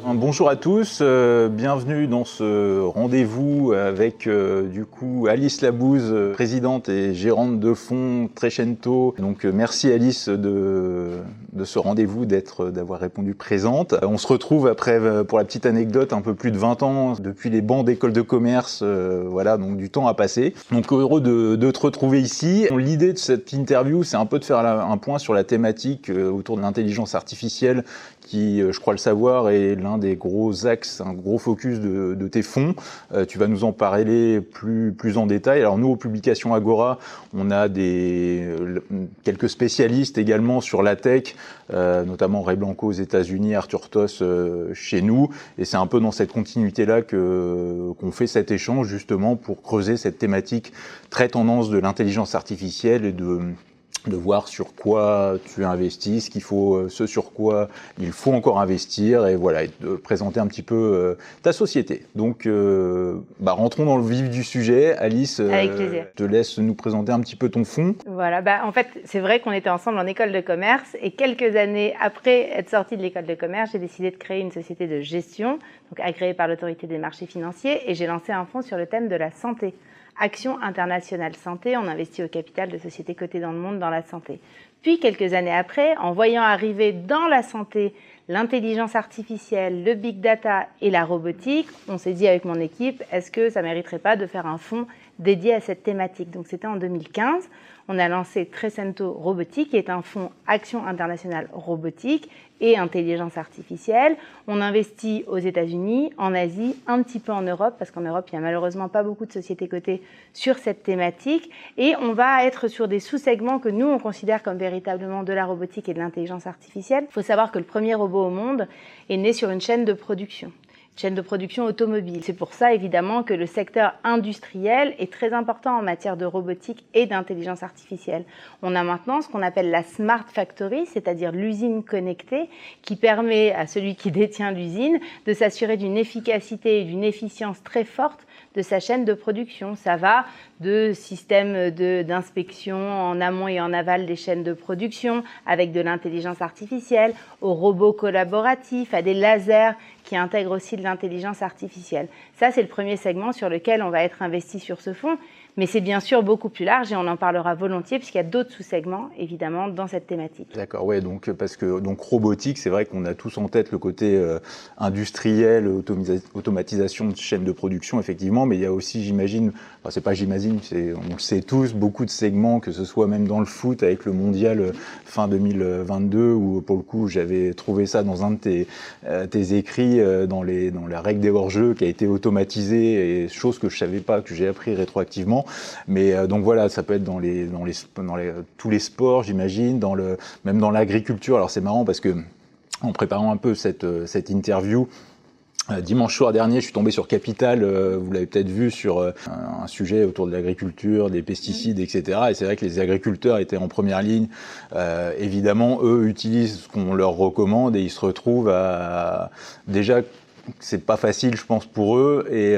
Bonjour à tous, bienvenue dans ce rendez-vous avec du coup Alice Labouze, présidente et gérante de fonds Trecento. Donc merci Alice de ce rendez-vous, d'avoir répondu présente. On se retrouve après, pour la petite anecdote, un peu plus de 20 ans depuis les bancs d'école de commerce, voilà, donc du temps à passer. Donc heureux de te retrouver ici. L'idée de cette interview, c'est un peu de faire un point sur la thématique autour de l'intelligence artificielle qui, je crois le savoir, est l'un des gros axes, un gros focus de tes fonds. Tu vas nous en parler plus en détail. Alors nous, aux publications Agora, on a quelques spécialistes également sur la tech, notamment Ray Blanco aux États-Unis, Arthur Toss chez nous. Et c'est un peu dans cette continuité-là qu'on fait cet échange, justement, pour creuser cette thématique très tendance de l'intelligence artificielle et de voir sur quoi tu investis, ce sur quoi il faut encore investir, et voilà, et de présenter un petit peu ta société. Donc, rentrons dans le vif du sujet. Alice, avec plaisir. Je te laisse nous présenter un petit peu ton fonds. Voilà, en fait, c'est vrai qu'on était ensemble en école de commerce, et quelques années après être sortie de l'école de commerce, j'ai décidé de créer une société de gestion, donc agréée par l'autorité des marchés financiers, et j'ai lancé un fonds sur le thème de la santé. Action internationale santé, on investit au capital de sociétés cotées dans le monde dans la santé. Puis, quelques années après, en voyant arriver dans la santé l'intelligence artificielle, le big data et la robotique, on s'est dit avec mon équipe, est-ce que ça ne mériterait pas de faire un fonds dédié à cette thématique? Donc c'était en 2015, on a lancé Trecento Robotique, qui est un fonds Action internationale robotique et intelligence artificielle. On investit aux États-Unis, en Asie, un petit peu en Europe, parce qu'en Europe, il n'y a malheureusement pas beaucoup de sociétés cotées sur cette thématique. Et on va être sur des sous-segments que nous, on considère comme véritablement de la robotique et de l'intelligence artificielle. Il faut savoir que le premier robot au monde est né sur une chaîne de production automobile. C'est pour ça, évidemment, que le secteur industriel est très important en matière de robotique et d'intelligence artificielle. On a maintenant ce qu'on appelle la Smart Factory, c'est-à-dire l'usine connectée, qui permet à celui qui détient l'usine de s'assurer d'une efficacité et d'une efficience très forte de sa chaîne de production. Ça va de systèmes d'inspection en amont et en aval des chaînes de production, avec de l'intelligence artificielle, aux robots collaboratifs, à des lasers qui intègrent aussi de l'intelligence artificielle. Ça, c'est le premier segment sur lequel on va être investi sur ce fonds. Mais c'est bien sûr beaucoup plus large et on en parlera volontiers puisqu'il y a d'autres sous-segments, évidemment, dans cette thématique. D'accord, ouais, donc robotique, c'est vrai qu'on a tous en tête le côté industriel, automatisation de chaîne de production, effectivement, mais il y a aussi, j'imagine, on le sait tous, beaucoup de segments, que ce soit même dans le foot avec le mondial fin 2022, où pour le coup j'avais trouvé ça dans un de tes écrits, dans la règle des hors-jeux qui a été automatisée, et chose que je savais pas, que j'ai appris rétroactivement. Mais donc voilà, ça peut être dans tous les sports, j'imagine, même dans l'agriculture. Alors c'est marrant parce que en préparant un peu cette interview, dimanche soir dernier, je suis tombé sur Capital, vous l'avez peut-être vu, sur un sujet autour de l'agriculture, des pesticides, etc. Et c'est vrai que les agriculteurs étaient en première ligne. Évidemment, eux utilisent ce qu'on leur recommande et ils se retrouvent déjà, c'est pas facile, je pense, pour eux. Et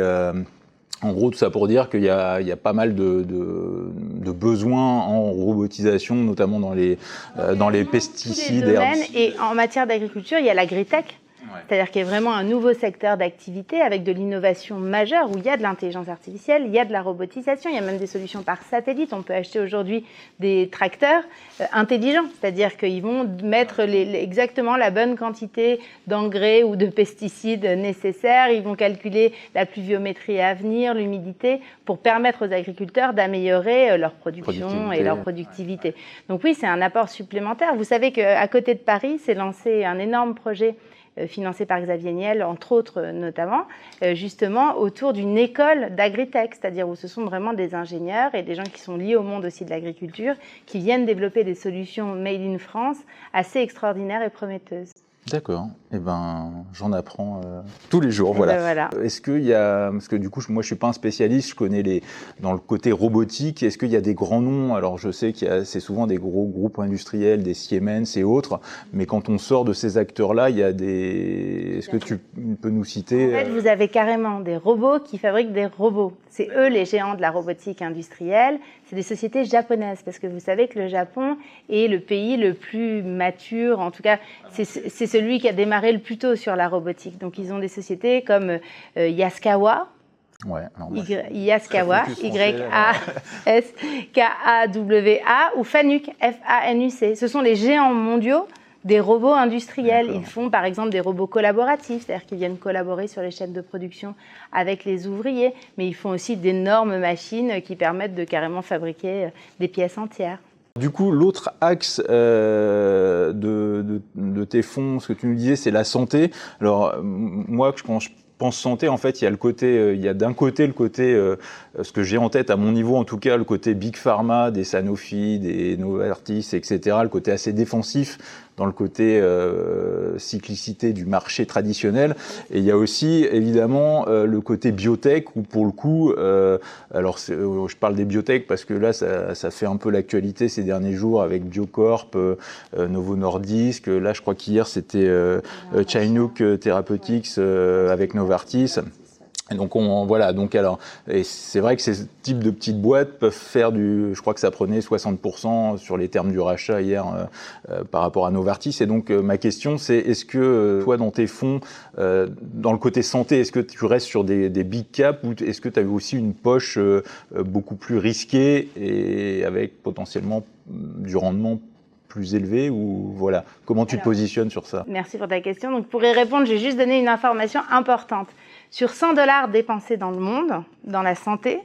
en gros, tout ça pour dire qu'il y a pas mal de besoins en robotisation, notamment dans les pesticides. Tous les domaines, et en matière d'agriculture, il y a l'agritech. Ouais. C'est-à-dire qu'il y a vraiment un nouveau secteur d'activité avec de l'innovation majeure où il y a de l'intelligence artificielle, il y a de la robotisation, il y a même des solutions par satellite. On peut acheter aujourd'hui des tracteurs intelligents, c'est-à-dire qu'ils vont mettre exactement la bonne quantité d'engrais ou de pesticides nécessaires. Ils vont calculer la pluviométrie à venir, l'humidité, pour permettre aux agriculteurs d'améliorer leur production et leur productivité. Donc oui, c'est un apport supplémentaire. Vous savez qu'à côté de Paris, s'est lancé un énorme projet financé par Xavier Niel, entre autres notamment, justement autour d'une école d'agritech, c'est-à-dire où ce sont vraiment des ingénieurs et des gens qui sont liés au monde aussi de l'agriculture, qui viennent développer des solutions made in France assez extraordinaires et prometteuses. D'accord. J'en apprends tous les jours. Voilà. Est-ce qu'il y a, parce que du coup, moi, je suis pas un spécialiste, je connais dans le côté robotique. Est-ce qu'il y a des grands noms? Alors, je sais c'est souvent des gros groupes industriels, des Siemens et autres. Mais quand on sort de ces acteurs-là, il y a Est-ce que tu peux nous citer? En fait, vous avez carrément des robots qui fabriquent des robots. C'est eux les géants de la robotique industrielle. c'est des sociétés japonaises, parce que vous savez que le Japon est le pays le plus mature, en tout cas, c'est celui qui a démarré le plus tôt sur la robotique. Donc, ils ont des sociétés comme Yaskawa, Ouais, Yaskawa, Y-A-S-K-A-W-A, ou Fanuc, F-A-N-U-C. Ce sont les géants mondiaux des robots industriels. Ils font par exemple des robots collaboratifs, c'est-à-dire qu'ils viennent collaborer sur les chaînes de production avec les ouvriers, mais ils font aussi d'énormes machines qui permettent de carrément fabriquer des pièces entières. Du coup, l'autre axe de tes fonds, ce que tu nous disais, c'est la santé. Alors, moi, quand je pense santé, en fait, il y a d'un côté le côté, ce que j'ai en tête à mon niveau, en tout cas, le côté Big Pharma, des Sanofi, des Novartis, etc., le côté assez défensif dans le côté cyclicité du marché traditionnel. Et il y a aussi, évidemment, le côté biotech, où pour le coup, alors je parle des biotech parce que là, ça fait un peu l'actualité ces derniers jours avec Biocorp, Novo Nordisk. Là, je crois qu'hier, c'était Chinook Therapeutics avec Novartis. Et donc voilà, donc alors, et c'est vrai que ces types de petites boîtes peuvent faire je crois que ça prenait 60% sur les termes du rachat hier par rapport à Novartis. Et donc ma question c'est, est-ce que toi dans tes fonds, dans le côté santé, est-ce que tu restes sur des big caps ou est-ce que tu as eu aussi une poche beaucoup plus risquée et avec potentiellement du rendement plus élevé ou voilà, comment tu te positionnes sur ça? Merci pour ta question. Donc pour y répondre, je vais juste donner une information importante. Sur 100 $ dépensés dans le monde, dans la santé,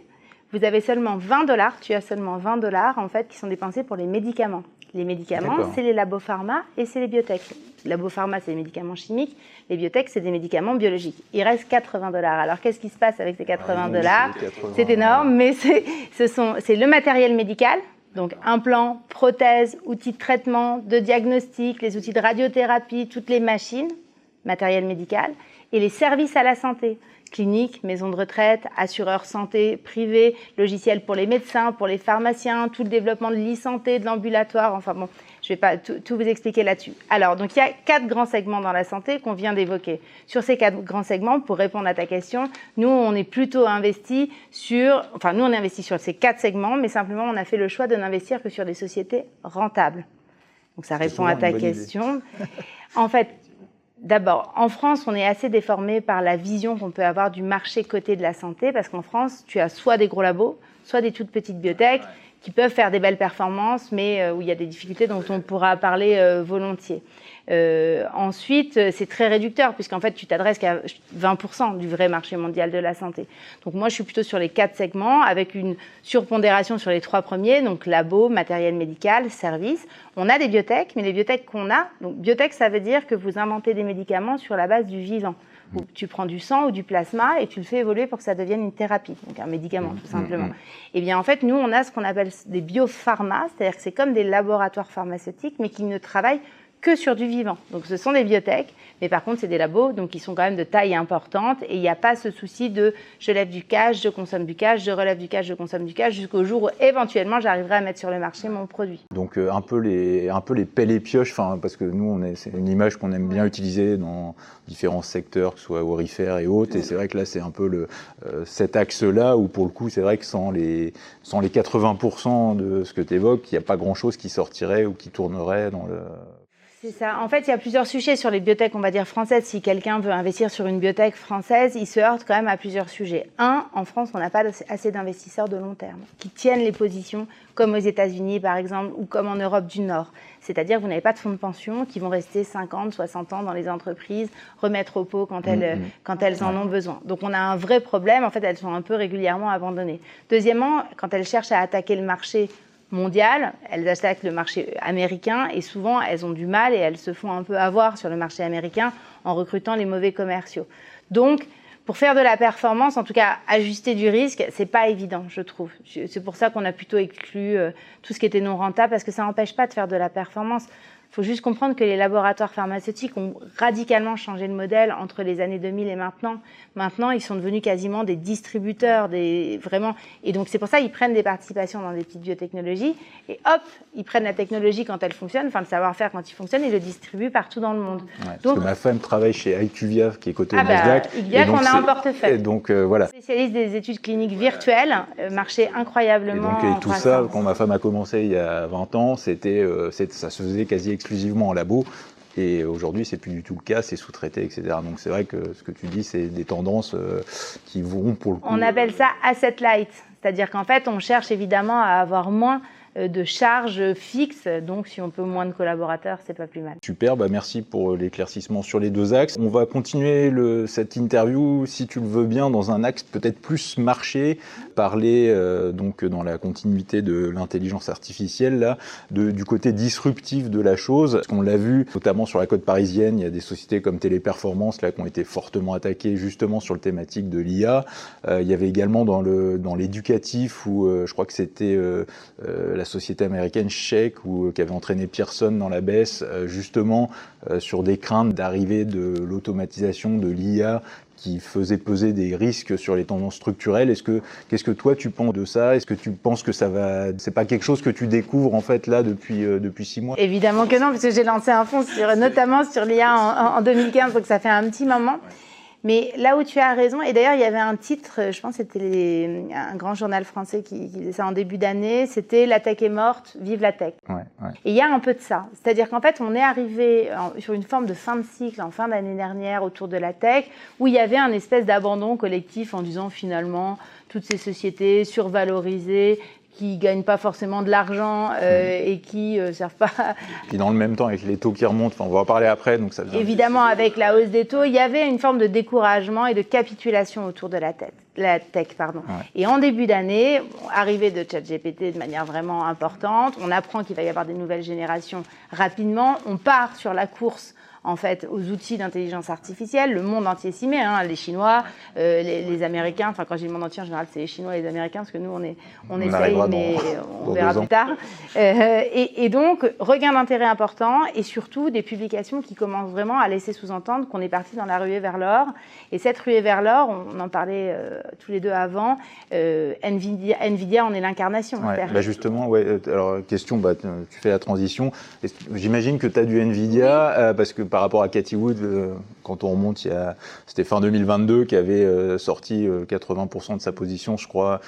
vous avez seulement 20 $, tu as seulement 20 $ en fait qui sont dépensés pour les médicaments. Les médicaments, c'est les labopharma et c'est les biotech. Les labopharma, c'est les médicaments chimiques, les biotech, c'est des médicaments biologiques. Il reste 80 $. Alors qu'est-ce qui se passe avec ces 80 $? C'est énorme, mais c'est le matériel médical. Donc implants, prothèses, outils de traitement, de diagnostic, les outils de radiothérapie, toutes les machines, matériel médical, et les services à la santé, cliniques, maisons de retraite, assureurs santé privés, logiciels pour les médecins, pour les pharmaciens, tout le développement de l'e-santé, de l'ambulatoire, enfin bon, je ne vais pas tout vous expliquer là-dessus. Alors, donc il y a 4 grands segments dans la santé qu'on vient d'évoquer. Sur ces 4 grands segments, pour répondre à ta question, nous, on est plutôt investis sur ces 4 segments, mais simplement, on a fait le choix de n'investir que sur des sociétés rentables. Donc, ça répond à ta question. En fait, d'abord, en France, on est assez déformé par la vision qu'on peut avoir du marché coté de la santé, parce qu'en France, tu as soit des gros labos, soit des toutes petites biotech qui peuvent faire des belles performances, mais où il y a des difficultés dont on pourra parler volontiers. Ensuite, c'est très réducteur, puisqu'en fait, tu t'adresses qu'à 20% du vrai marché mondial de la santé. Donc moi, je suis plutôt sur les 4 segments, avec une surpondération sur les 3 premiers, donc labo, matériel médical, services. On a des biotech, mais les biotech qu'on a, donc biotech, ça veut dire que vous inventez des médicaments sur la base du vivant. Tu prends du sang ou du plasma et tu le fais évoluer pour que ça devienne une thérapie, donc un médicament tout simplement. Et bien en fait, nous, on a ce qu'on appelle des biopharma, c'est-à-dire que c'est comme des laboratoires pharmaceutiques, mais qui ne travaillent que sur du vivant. Donc ce sont des biotech, mais par contre c'est des labos, donc ils sont quand même de taille importante et il n'y a pas ce souci de je lève du cash, je consomme du cash, je relève du cash, je consomme du cash, jusqu'au jour où éventuellement j'arriverai à mettre sur le marché mon produit. Donc un peu les pelles et pioches, parce que nous c'est une image qu'on aime bien utiliser dans différents secteurs, que ce soit aurifères et autres, et c'est vrai que là c'est un peu cet axe-là où pour le coup c'est vrai que sans les 80% de ce que tu évoques, il n'y a pas grand-chose qui sortirait ou qui tournerait dans le... C'est ça. En fait, il y a plusieurs sujets sur les biotech, on va dire françaises. Si quelqu'un veut investir sur une biotech française, il se heurte quand même à plusieurs sujets. Un, en France, on n'a pas assez d'investisseurs de long terme qui tiennent les positions, comme aux États-Unis par exemple, ou comme en Europe du Nord. C'est-à-dire que vous n'avez pas de fonds de pension qui vont rester 50, 60 ans dans les entreprises, remettre au pot quand elles en ont besoin. Donc on a un vrai problème. En fait, elles sont un peu régulièrement abandonnées. Deuxièmement, quand elles cherchent à attaquer le marché mondiale, elles attaquent le marché américain et souvent elles ont du mal et elles se font un peu avoir sur le marché américain en recrutant les mauvais commerciaux. Donc, pour faire de la performance, en tout cas ajuster du risque, c'est pas évident, je trouve. C'est pour ça qu'on a plutôt exclu tout ce qui était non rentable, parce que ça n'empêche pas de faire de la performance. faut juste comprendre que les laboratoires pharmaceutiques ont radicalement changé le modèle entre les années 2000 et maintenant. Maintenant, ils sont devenus quasiment des distributeurs, vraiment. Et donc, c'est pour ça qu'ils prennent des participations dans des petites biotechnologies. Et hop, ils prennent la technologie quand elle fonctionne, enfin le savoir-faire quand il fonctionne, et le distribuent partout dans le monde. Ouais, donc, parce que ma femme travaille chez IQVIA, qui est coté au Nasdaq. IQVIA qu'on a en portefeuille. Donc, voilà. Spécialiste des études cliniques virtuelles, marché incroyablement. Et tout ça, quand ma femme a commencé il y a 20 ans, ça se faisait quasi exclusivement en labo. Et aujourd'hui, c'est plus du tout le cas, c'est sous-traité, etc. Donc c'est vrai que ce que tu dis, c'est des tendances qui vont pour le coup. On appelle ça asset light, c'est-à-dire qu'en fait, on cherche évidemment à avoir moins de charges fixes, donc si on peut moins de collaborateurs, c'est pas plus mal. Super, merci pour l'éclaircissement sur les deux axes. On va continuer cette interview, si tu le veux bien, dans un axe peut-être plus marché, parler donc dans la continuité de l'intelligence artificielle, là, du côté disruptif de la chose. On l'a vu, notamment sur la côte parisienne, il y a des sociétés comme Téléperformance là, qui ont été fortement attaquées justement sur le thématique de l'IA. Il y avait également dans l'éducatif, où je crois que c'était la société américaine Sheikh qui avait entraîné Pearson dans la baisse, justement sur des craintes d'arrivée de l'automatisation de l'IA qui faisait peser des risques sur les tendances structurelles. Qu'est-ce que toi tu penses de ça? Est-ce que tu penses que c'est pas quelque chose que tu découvres en fait là depuis 6 mois? Évidemment que non, parce que j'ai lancé un fonds notamment sur l'IA en 2015, donc ça fait un petit moment. Mais là où tu as raison, et d'ailleurs il y avait un titre, je pense que c'était un grand journal français qui disait ça en début d'année, c'était « La tech est morte, vive la tech ». Et il y a un peu de ça, c'est-à-dire qu'en fait on est arrivé sur une forme de fin de cycle en fin d'année dernière autour de la tech, où il y avait un espèce d'abandon collectif en disant finalement toutes ces sociétés survalorisées, qui gagnent pas forcément de l'argent et qui servent pas. Puis dans le même temps, avec les taux qui remontent, on va en parler après, donc ça vient. Évidemment, avec la hausse des taux, il y avait une forme de découragement et de capitulation autour de la tech. Ouais. Et en début d'année, arrivée de ChatGPT de manière vraiment importante, on apprend qu'il va y avoir des nouvelles générations rapidement, on part sur la course en fait, aux outils d'intelligence artificielle. Le monde entier s'y met, les Chinois, les Américains. Enfin, quand je dis le monde entier, en général, c'est les Chinois et les Américains, parce que nous, on essaye, mais on verra plus tard. Et donc, regain d'intérêt important, et surtout des publications qui commencent vraiment à laisser sous-entendre qu'on est parti dans la ruée vers l'or. Et cette ruée vers l'or, on en parlait tous les deux avant, Nvidia en est l'incarnation. Justement, alors question, tu fais la transition. J'imagine que tu as du Nvidia, parce que par rapport à Cathie Wood, quand on remonte, c'était fin 2022 qui avait sorti 80% de sa position, je crois,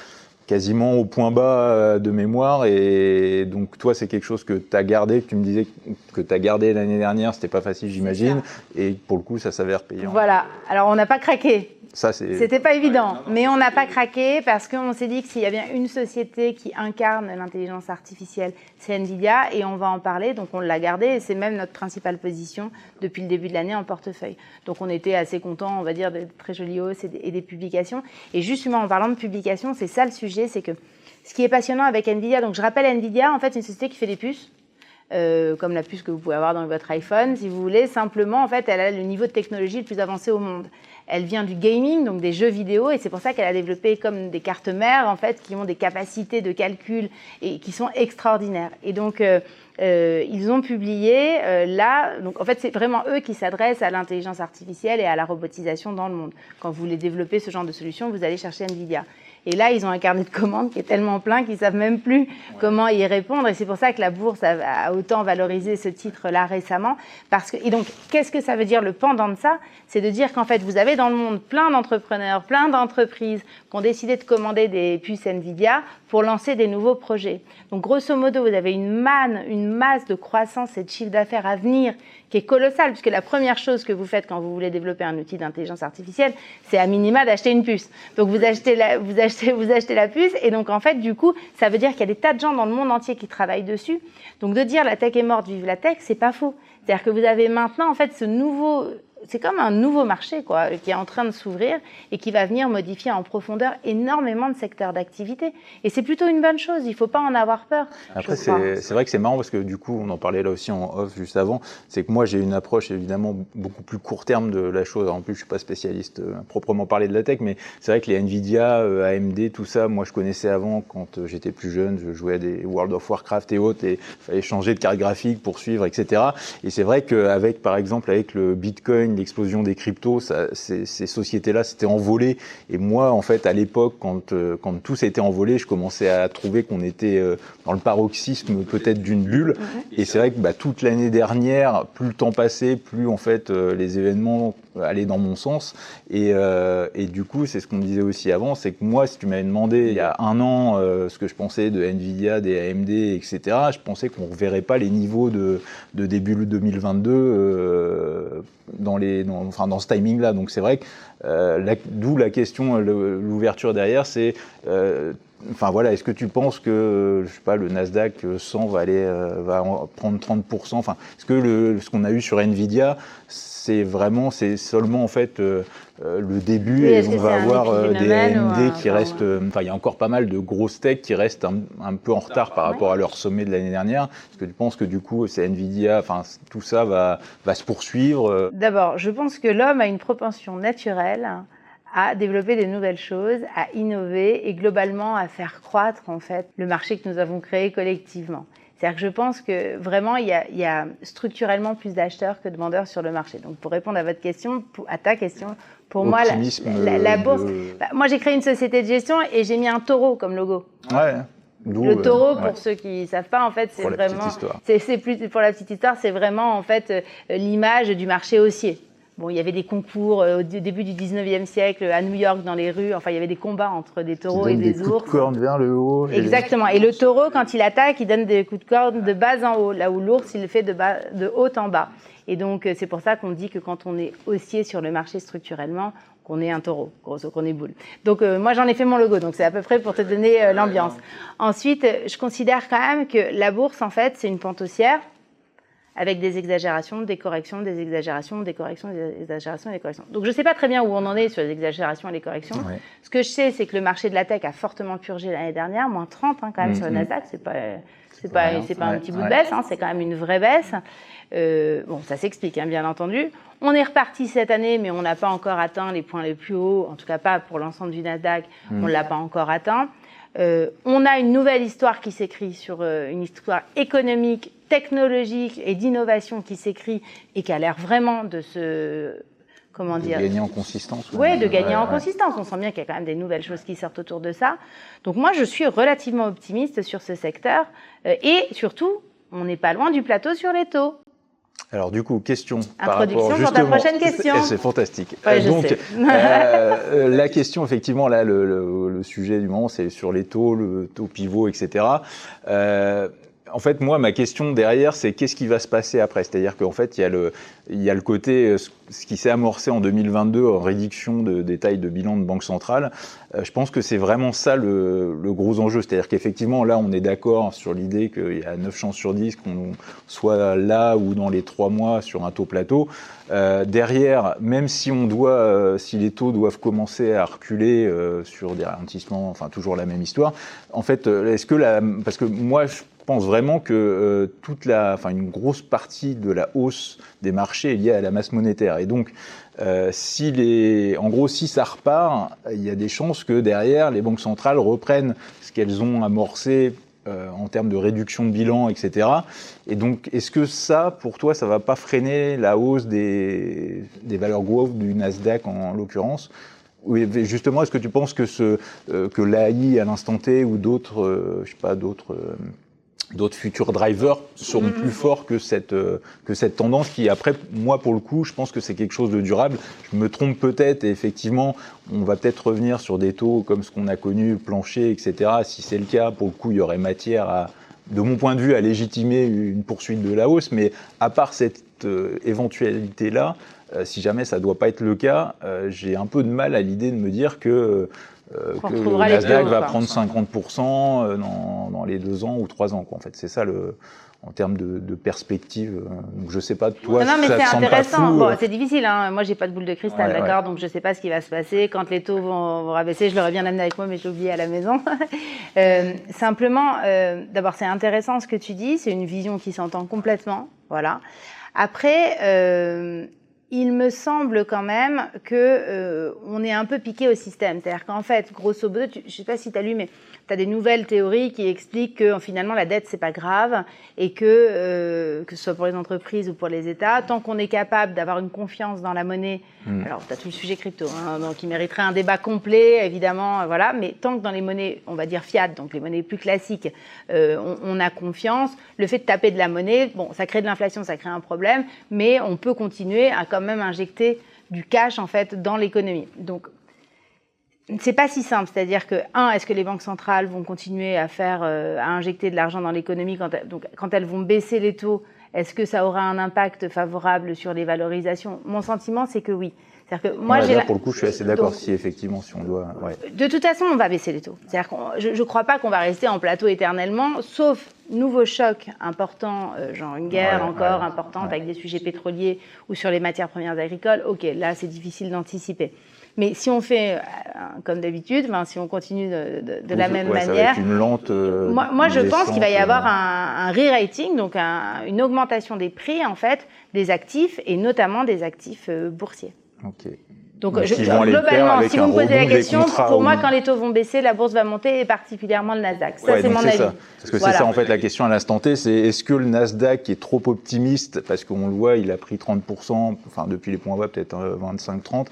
quasiment au point bas de mémoire. Et donc toi, c'est quelque chose que tu as gardé, que tu me disais que tu as gardé l'année dernière, c'était pas facile, j'imagine. Et pour le coup, ça s'avère payant. Voilà, alors on n'a pas craqué. C'était pas évident, mais on n'a pas craqué parce qu'on s'est dit que s'il y a bien une société qui incarne l'intelligence artificielle, c'est Nvidia, et on va en parler, donc on l'a gardé, et c'est même notre principale position depuis le début de l'année en portefeuille. Donc on était assez contents, on va dire, de très jolies hausses et des publications. Et justement, en parlant de publications, c'est ça le sujet, c'est que ce qui est passionnant avec Nvidia, donc je rappelle Nvidia, en fait, c'est une société qui fait des puces, comme la puce que vous pouvez avoir dans votre iPhone, si vous voulez. Simplement, en fait, elle a le niveau de technologie le plus avancé au monde. Elle vient du gaming, donc des jeux vidéo, et c'est pour ça qu'elle a développé comme des cartes mères, en fait, qui ont des capacités de calcul et qui sont extraordinaires. Et donc, ils ont publié là, donc en fait, c'est vraiment eux qui s'adressent à l'intelligence artificielle et à la robotisation dans le monde. Quand vous voulez développer ce genre de solution, vous allez chercher Nvidia. Et là, ils ont un carnet de commandes qui est tellement plein qu'ils ne savent même plus comment y répondre. Et c'est pour ça que la bourse a autant valorisé ce titre-là récemment. Et donc, qu'est-ce que ça veut dire le pendant de ça? C'est de dire qu'en fait, vous avez dans le monde plein d'entrepreneurs, plein d'entreprises qui ont décidé de commander des puces Nvidia pour lancer des nouveaux projets. Donc, grosso modo, vous avez une masse de croissance et de chiffre d'affaires à venir qui est colossale, puisque la première chose que vous faites quand vous voulez développer un outil d'intelligence artificielle, c'est à minima d'acheter une puce. Donc, vous achetez la puce, et donc, en fait, du coup, ça veut dire qu'il y a des tas de gens dans le monde entier qui travaillent dessus. Donc, de dire la tech est morte, vive la tech, c'est pas faux. C'est-à-dire que vous avez maintenant, en fait, c'est comme un nouveau marché quoi, qui est en train de s'ouvrir et qui va venir modifier en profondeur énormément de secteurs d'activité. Et c'est plutôt une bonne chose, il ne faut pas en avoir peur. Après, c'est vrai que c'est marrant parce que du coup, on en parlait là aussi en off juste avant, c'est que moi j'ai une approche évidemment beaucoup plus court terme de la chose. En plus, je ne suis pas spécialiste proprement parlé de la tech, mais c'est vrai que les Nvidia, AMD, tout ça, moi je connaissais avant quand j'étais plus jeune, je jouais à des World of Warcraft et autres et il fallait changer de carte graphique pour suivre, etc. Et c'est vrai qu'avec, par exemple, avec le Bitcoin, l'explosion des cryptos, ces sociétés-là s'étaient envolées. Et moi, en fait, à l'époque, quand tout s'était envolé, je commençais à trouver qu'on était dans le paroxysme peut-être d'une bulle. Et c'est vrai que toute l'année dernière, plus le temps passait, plus en fait les événements allaient dans mon sens. Et du coup, c'est ce qu'on disait aussi avant, c'est que moi, si tu m'avais demandé il y a un an ce que je pensais de Nvidia, des AMD, etc., je pensais qu'on ne reverrait pas les niveaux de début 2022 dans ce timing-là. Donc c'est vrai que d'où la question, l'ouverture derrière, c'est est-ce que tu penses que, je sais pas, le Nasdaq 100 va prendre 30%? Enfin, est-ce que ce qu'on a eu sur Nvidia, c'est seulement en fait le début et on va avoir des AMD qui restent. Il y a encore pas mal de grosses tech qui restent un peu en retard par rapport à leur sommet de l'année dernière. Est-ce que tu penses que du coup, c'est Nvidia, tout ça va se poursuivre? D'abord, je pense que l'homme a une propension naturelle à développer des nouvelles choses, à innover et globalement à faire croître en fait le marché que nous avons créé collectivement. C'est-à-dire que je pense que vraiment il y a structurellement plus d'acheteurs que de vendeurs sur le marché. Donc pour répondre à votre question, à ta question, pour moi la bourse. Moi j'ai créé une société de gestion et j'ai mis un taureau comme logo. Ouais. Le taureau, pour ceux qui ne savent pas, en fait, c'est vraiment. C'est plus pour la petite histoire, c'est vraiment en fait l'image du marché haussier. Bon, il y avait des concours au début du 19e siècle à New York dans les rues. Enfin, il y avait des combats entre des taureaux et des ours. Des coups de corne vers le haut. Exactement. Et le taureau, quand il attaque, il donne des coups de corne de bas en haut, là où l'ours, il le fait de haut en bas. Et donc, c'est pour ça qu'on dit que quand on est haussier sur le marché structurellement, qu'on est un taureau, grosso, qu'on est boule. Donc, moi, j'en ai fait mon logo. Donc, c'est à peu près pour te donner l'ambiance. Ensuite, je considère quand même que la bourse, en fait, c'est une pente haussière, avec des exagérations, des corrections, des exagérations, des corrections, des exagérations, des corrections. Donc je ne sais pas très bien où on en est sur les exagérations et les corrections. Ouais. Ce que je sais, c'est que le marché de la tech a fortement purgé l'année dernière, moins 30 quand même sur le Nasdaq. C'est pas un petit bout de baisse, c'est quand même une vraie baisse. Bon, ça s'explique, bien entendu. On est reparti cette année, mais on n'a pas encore atteint les points les plus hauts, en tout cas pas pour l'ensemble du Nasdaq, on ne l'a pas encore atteint. On a une nouvelle histoire qui s'écrit sur une histoire économique, technologique et d'innovation qui s'écrit et qui a l'air vraiment de gagner en consistance. Oui, de gagner en consistance. On sent bien qu'il y a quand même des nouvelles choses qui sortent autour de ça. Donc moi, je suis relativement optimiste sur ce secteur et surtout, on n'est pas loin du plateau sur les taux. Alors du coup, question par rapport justement... pour ta prochaine question. C'est fantastique. Ouais, la question, effectivement, là, le sujet du moment, c'est sur les taux, le taux pivot, etc. En fait, moi, ma question derrière, c'est qu'est-ce qui va se passer après? C'est-à-dire qu'en fait, il y a le côté, ce qui s'est amorcé en 2022 en réduction des tailles de bilan de banque centrale. Je pense que c'est vraiment ça le gros enjeu. C'est-à-dire qu'effectivement, là, on est d'accord sur l'idée qu'il y a 9 chances sur 10 qu'on soit là ou dans les 3 mois sur un taux plateau. Derrière, même si si les taux doivent commencer à reculer sur des ralentissements, enfin toujours la même histoire. En fait, parce que moi, je pense vraiment que une grosse partie de la hausse des marchés est liée à la masse monétaire. Et donc, si ça repart, il y a des chances que derrière, les banques centrales reprennent ce qu'elles ont amorcé en termes de réduction de bilan, etc. Et donc, est-ce que ça, pour toi, ça ne va pas freiner la hausse des valeurs growth du Nasdaq en l'occurrence? Oui, justement, est-ce que tu penses que l'AI à l'instant T ou d'autres futurs drivers seront plus forts que cette tendance qui, après, moi, pour le coup, je pense que c'est quelque chose de durable. Je me trompe peut-être et effectivement, on va peut-être revenir sur des taux comme ce qu'on a connu, plancher, etc. Si c'est le cas, pour le coup, il y aurait matière de mon point de vue, à légitimer une poursuite de la hausse. Mais à part cette éventualité-là, si jamais ça ne doit pas être le cas, j'ai un peu de mal à l'idée de me dire que le Nasdaq va prendre 50% dans les 2 ans ou 3 ans, quoi. En fait, c'est ça en termes de perspective. Donc je sais pas, toi, non, mais ça c'est te semble intéressant. pas fou, Bon, c'est difficile, hein. Moi, j'ai pas de boule de cristal, ouais, d'accord. Donc je sais pas ce qui va se passer quand les taux vont rabaisser. Je l'aurais bien amené avec moi, mais je l'ai oublié à la maison. Simplement, d'abord, c'est intéressant ce que tu dis. C'est une vision qui s'entend complètement, voilà. Après, il me semble quand même que on est un peu piqué au système. C'est-à-dire qu'en fait, grosso modo, je sais pas si tu as lu, mais tu as des nouvelles théories qui expliquent que finalement la dette c'est pas grave et que ce soit pour les entreprises ou pour les États, tant qu'on est capable d'avoir une confiance dans la monnaie, alors tu as tout le sujet crypto, hein, donc il mériterait un débat complet évidemment, voilà, mais tant que dans les monnaies, on va dire fiat, donc les monnaies plus classiques, on a confiance, le fait de taper de la monnaie, bon, ça crée de l'inflation, ça crée un problème, mais on peut continuer à quand même injecter du cash en fait dans l'économie. Donc c'est pas si simple, c'est-à-dire que est-ce que les banques centrales vont continuer à injecter de l'argent dans l'économie quand elles vont baisser les taux, est-ce que ça aura un impact favorable sur les valorisations? Mon sentiment c'est que oui. C'est-à-dire que moi, là, pour le coup, je suis assez d'accord. Si effectivement, si on doit, de toute façon, on va baisser les taux. C'est-à-dire que je crois pas qu'on va rester en plateau éternellement, sauf nouveau choc important, genre une guerre importante avec des sujets pétroliers ou sur les matières premières agricoles. Ok, là, c'est difficile d'anticiper. Mais si on fait comme d'habitude, si on continue de la même manière, ça va être une lente. Moi, je pense qu'il va y avoir un re-rating, donc une augmentation des prix en fait des actifs et notamment des actifs boursiers. Ok. Donc globalement, si vous me posez la question, pour moi, quand les taux vont baisser, la bourse va monter, et particulièrement le Nasdaq. Ça, c'est mon avis. Parce que c'est ça, en fait, la question à l'instant T, c'est est-ce que le Nasdaq est trop optimiste, parce qu'on le voit, il a pris 30%, depuis les points bas, peut-être 25-30,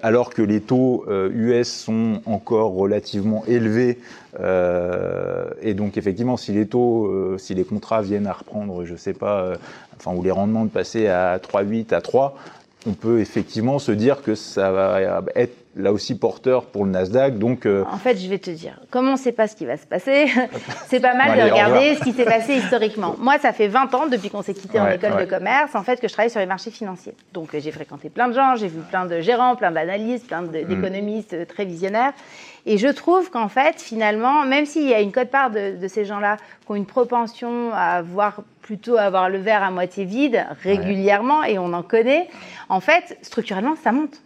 alors que les taux US sont encore relativement élevés. Et donc, effectivement, si les taux, si les contrats viennent à reprendre, je sais pas, ou les rendements de passer à 3,8 à 3, on peut effectivement se dire que ça va être là aussi porteur pour le Nasdaq. Donc, en fait, je vais te dire, comme on ne sait pas ce qui va se passer, c'est pas mal de regarder ce qui s'est passé historiquement. Moi, ça fait 20 ans, depuis qu'on s'est quitté en école de commerce, en fait, que je travaille sur les marchés financiers. Donc, j'ai fréquenté plein de gens, j'ai vu plein de gérants, plein d'analystes, plein d'économistes très visionnaires. Et je trouve qu'en fait, finalement, même s'il y a une quote-part de ces gens-là qui ont une propension à plutôt avoir le verre à moitié vide régulièrement, et on en connaît, en fait, structurellement, ça monte.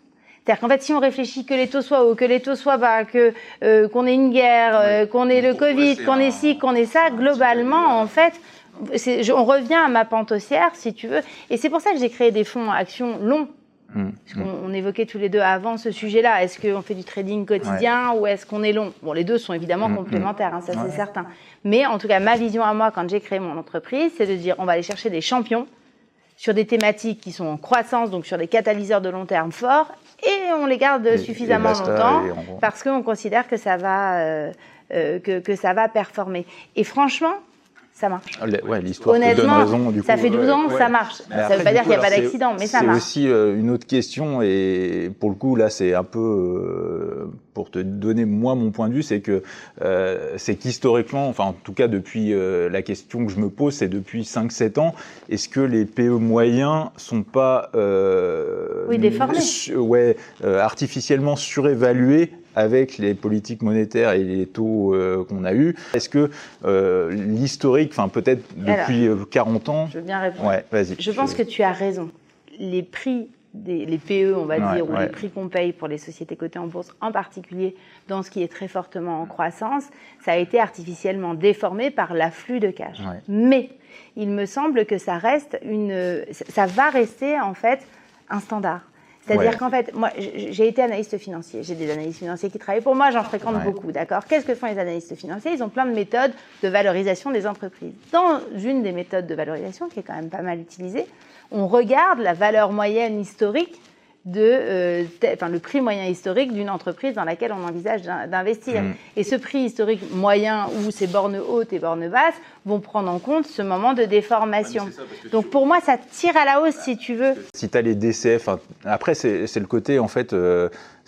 C'est-à-dire qu'en fait, si on réfléchit que les taux soient hauts, que les taux soient bas, qu'on ait une guerre, qu'on ait le Covid, qu'on ait ci, qu'on ait ça, globalement, en fait, on revient à ma pente haussière, si tu veux. Et c'est pour ça que j'ai créé des fonds actions longs. Parce qu'on évoquait tous les deux avant ce sujet-là. Est-ce qu'on fait du trading quotidien ou est-ce qu'on est long? Bon, les deux sont évidemment complémentaires, hein, ça c'est certain. Mais en tout cas, ma vision à moi, quand j'ai créé mon entreprise, c'est de dire on va aller chercher des champions sur des thématiques qui sont en croissance, donc sur des catalyseurs de long terme forts, et on les garde suffisamment longtemps parce qu'on considère que ça va performer. Et franchement, ça marche. L'histoire te donne raison. Ça fait 12 ans, ça marche. Ça ne veut pas dire qu'il n'y a pas d'accident, mais ça marche. C'est aussi une autre question, et pour le coup, là, c'est un peu, pour te donner, moi, mon point de vue, c'est qu'historiquement, en tout cas, depuis la question que je me pose, c'est depuis 5-7 ans, est-ce que les PE moyens sont pas déformés, artificiellement surévalués avec les politiques monétaires et les taux qu'on a eus? Est-ce que l'historique, peut-être depuis 40 ans... Je veux bien répondre. Ouais, vas-y. Je pense que tu as raison. Les prix, les PE, on va dire, ou les prix qu'on paye pour les sociétés cotées en bourse, en particulier dans ce qui est très fortement en croissance, ça a été artificiellement déformé par l'afflux de cash. Ouais. Mais il me semble que ça va rester en fait un standard. C'est-à-dire qu'en fait, moi, j'ai été analyste financier. J'ai des analystes financiers qui travaillent pour moi, j'en fréquente beaucoup, d'accord? Qu'est-ce que font les analystes financiers? Ils ont plein de méthodes de valorisation des entreprises. Dans une des méthodes de valorisation, qui est quand même pas mal utilisée, on regarde la valeur moyenne historique le prix moyen historique d'une entreprise dans laquelle on envisage d'investir. Et ce prix historique moyen, où ces bornes hautes et bornes basses, vont prendre en compte ce moment de déformation. Donc pour moi, ça tire à la hausse, si tu veux. Si tu as les DCF, après c'est le côté, en fait,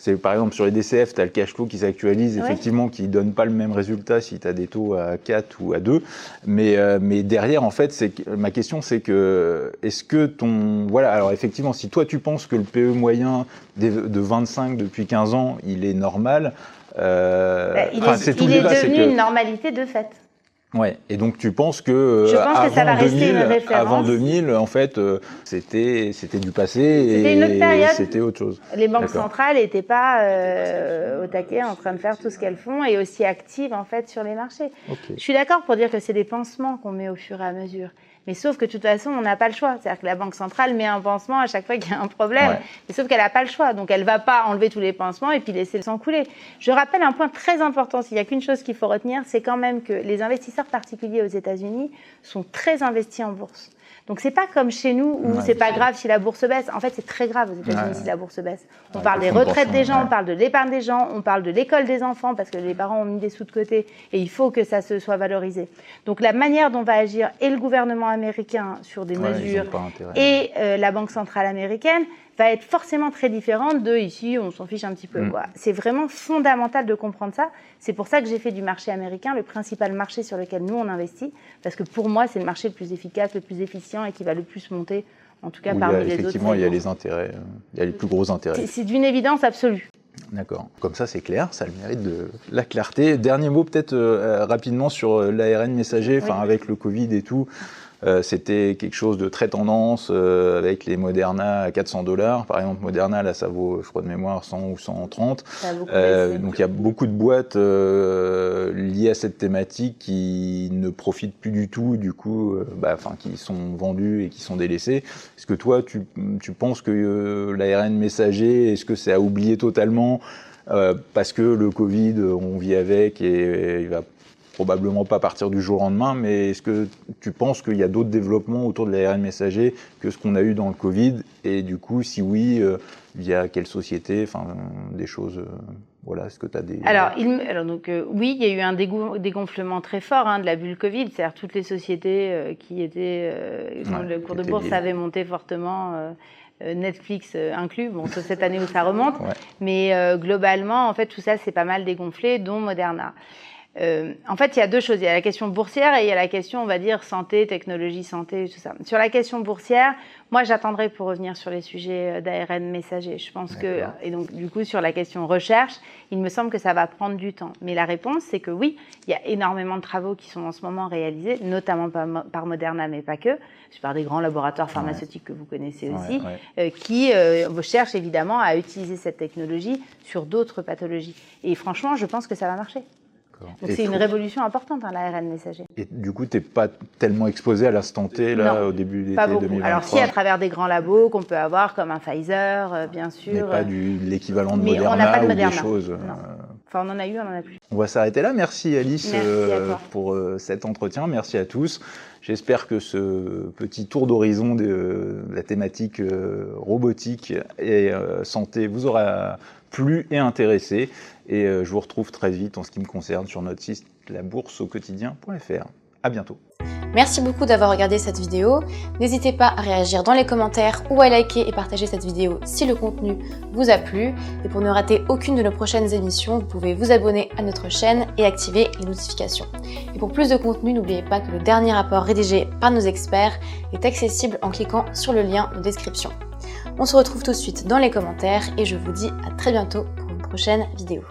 C'est par exemple sur les DCF, tu as le cash flow qui s'actualise, Ouais. effectivement, qui ne donne pas le même résultat si tu as des taux à 4 ou à 2. Mais derrière, en fait, ma question, c'est que est-ce que voilà, alors effectivement, si toi tu penses que le PE moyen de 25 depuis 15 ans, il est normal, il est devenu une normalité de fait. Ouais, et donc tu penses que je pense que ça va rester une référence. Avant 2000, en fait, c'était du passé c'était une autre période. C'était autre chose. Les banques centrales n'étaient pas au taquet en train de faire tout ce qu'elles font et aussi actives en fait sur les marchés. Okay. Je suis d'accord pour dire que c'est des pansements qu'on met au fur et à mesure. Mais sauf que de toute façon, on n'a pas le choix. C'est-à-dire que la Banque centrale met un pansement à chaque fois qu'il y a un problème. Ouais. Mais sauf qu'elle n'a pas le choix. Donc, elle ne va pas enlever tous les pansements et puis laisser le sang couler. Je rappelle un point très important. S'il n'y a qu'une chose qu'il faut retenir, c'est quand même que les investisseurs particuliers aux États-Unis sont très investis en bourse. Donc, c'est pas comme chez nous où c'est pas grave si la bourse baisse. En fait, c'est très grave aux États-Unis si la bourse baisse. On parle des retraites des gens, on parle de l'épargne des gens, on parle de l'école des enfants parce que les parents ont mis des sous de côté et il faut que ça se soit valorisé. Donc, la manière dont va agir et le gouvernement américain sur des mesures et la Banque centrale américaine va être forcément très différente de ici, on s'en fiche un petit peu. C'est vraiment fondamental de comprendre ça. C'est pour ça que j'ai fait du marché américain le principal marché sur lequel nous on investit, parce que pour moi c'est le marché le plus efficace, le plus efficient et qui va le plus monter, en tout cas parmi les autres. Effectivement, il y a les intérêts, il y a les plus gros intérêts. C'est d'une évidence absolue. D'accord. Comme ça, c'est clair, ça a le mérite de la clarté. Dernier mot peut-être rapidement sur l'ARN messager, avec le Covid et tout. C'était quelque chose de très tendance avec les Moderna à $400. Par exemple, Moderna, là, ça vaut, je crois de mémoire, 100 ou 130. Donc, il y a beaucoup de boîtes liées à cette thématique qui ne profitent plus du tout, du coup, qui sont vendues et qui sont délaissées. Est-ce que toi, tu penses que l'ARN messager, est-ce que c'est à oublier totalement parce que le Covid, on vit avec et il va probablement pas partir du jour au lendemain, mais est-ce que tu penses qu'il y a d'autres développements autour de l'ARN messager que ce qu'on a eu dans le Covid? Et du coup, si oui, via quelle société, des choses, voilà, est-ce que tu as des... Oui, il y a eu un dégonflement très fort de la bulle Covid, c'est-à-dire toutes les sociétés qui étaient, dont le cours de bourse avait monté fortement, Netflix inclus, sauf cette année où ça remonte, mais globalement, en fait, tout ça, c'est pas mal dégonflé, dont Moderna. En fait, il y a deux choses. Il y a la question boursière et il y a la question, on va dire, santé, technologie, santé, tout ça. Sur la question boursière, moi, j'attendrai pour revenir sur les sujets d'ARN messager. Je pense que, et donc, du coup, sur la question recherche, il me semble que ça va prendre du temps. Mais la réponse, c'est que oui, il y a énormément de travaux qui sont en ce moment réalisés, notamment par Moderna, mais pas que, par des grands laboratoires pharmaceutiques que vous connaissez aussi, qui cherchent évidemment à utiliser cette technologie sur d'autres pathologies. Et franchement, je pense que ça va marcher. Donc c'est une révolution importante, l'ARN messager. Et du coup, tu n'es pas tellement exposé à l'instant T, là, au début d'été 2023. Alors si, à travers des grands labos qu'on peut avoir, comme un Pfizer, bien sûr. Mais pas l'équivalent de mais Moderna, on n'a pas de Moderna. Des choses. Non. Enfin, on en a eu, on en a plus. On va s'arrêter là. Merci Alice pour cet entretien. Merci à tous. J'espère que ce petit tour d'horizon de la thématique robotique et santé vous aura plu et intéressé. Et je vous retrouve très vite en ce qui me concerne sur notre site labourseauquotidien.fr. À bientôt. Merci beaucoup d'avoir regardé cette vidéo. N'hésitez pas à réagir dans les commentaires ou à liker et partager cette vidéo si le contenu vous a plu. Et pour ne rater aucune de nos prochaines émissions, vous pouvez vous abonner à notre chaîne et activer les notifications. Et pour plus de contenu, n'oubliez pas que le dernier rapport rédigé par nos experts est accessible en cliquant sur le lien de description. On se retrouve tout de suite dans les commentaires et je vous dis à très bientôt pour une prochaine vidéo.